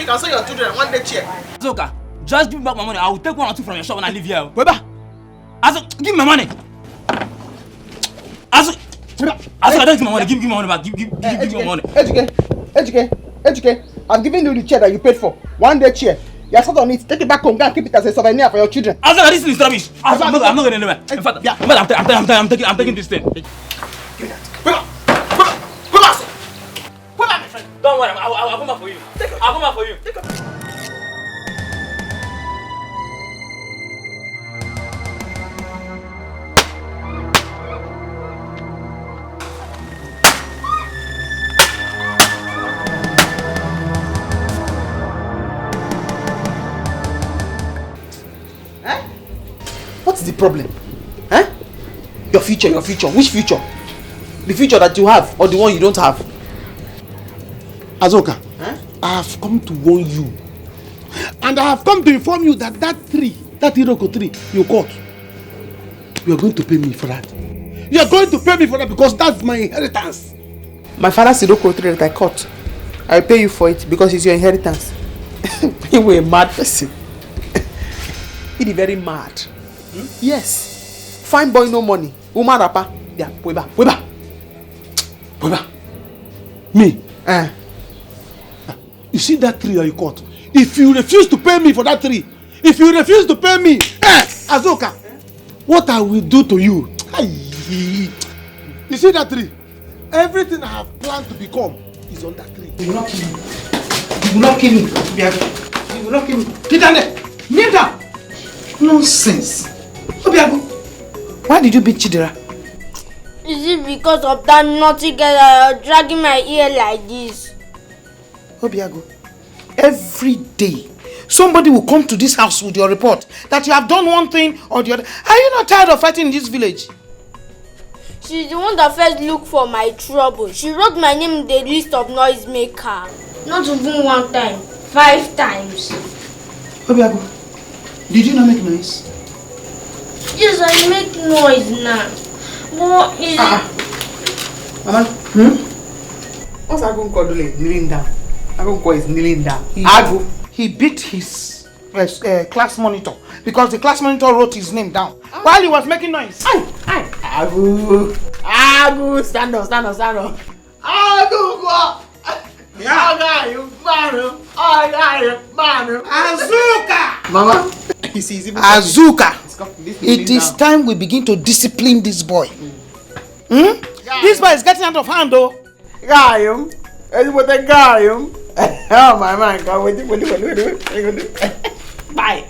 can sell your children one day chair. Azuka, just give me back my money. I will take 1 or 2 from your shop when I leave here. Weba. Azuka, give me my money. Azuka, I don't give my money. Give me my money back. Give me my money. Ejike. I'm giving you the chair that you paid for. One day chair. You are sat on it. Take it back home. Go and keep it as a souvenir for your children. Azuka, this is rubbish. I'm not going anywhere. In fact, I'm taking this thing. Give me that. Pull out, my friend. Don't worry, I'll come back for you. I'll come back for you. Take it. What's the problem? Huh? Your future. Which future? The future that you have or the one you don't have? Azuka, I have come to warn you. And I have come to inform you that that Iroko tree you caught, you are going to pay me for that. You are going to pay me for that because that's my inheritance. My father's Iroko tree that I caught. I'll pay you for it because it's your inheritance. You were a mad person. He is very mad. Yes. Fine boy, no money. Woman rapper. Yeah, Weba. Me? You see that tree that you caught? If you refuse to pay me for that tree, Azuka, what I will do to you? You see that tree? Everything I have planned to become is on that tree. You will not kill me. You will not kill me. You will not kill me. Get down there. Kneel down. Nonsense. Obiago, why did you beat Chidera? Is it because of that naughty girl dragging my ear like this? Obiago, every day somebody will come to this house with your report that you have done one thing or the other. Are you not tired of fighting in this village? She's the one that first looked for my trouble. She wrote my name in the list of noisemaker. Not even 1 time, 5 times. Obiago, did you not make noise? Yes, I make noise now. What is it? Mama, what's Agunko doing? Kneeling down. Agunko is kneeling down. He beat his class monitor because the class monitor wrote his name down while he was making noise. Agu, stand up. Agunko. Azuka! Mama. Azuka! It is time we begin to discipline this boy. This boy is getting out of hand, though. Gayum. Oh my man, God, wait. Bye.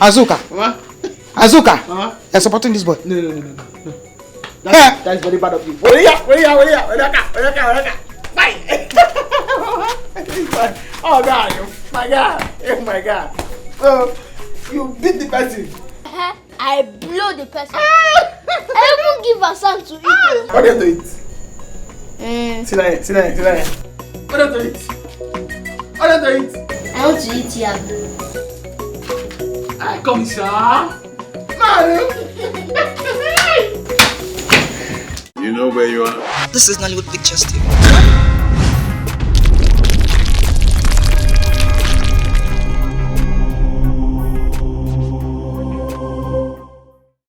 Azuka! You're supporting this boy. No. That's very bad of you. Bye. Oh God, my God. So you beat the person. I blow the person. I even give her some to eat. What do you do it? Sit down. What do you do it? I want to eat here. Come, sir. You know where you are? This is Nollywood Pictures TV.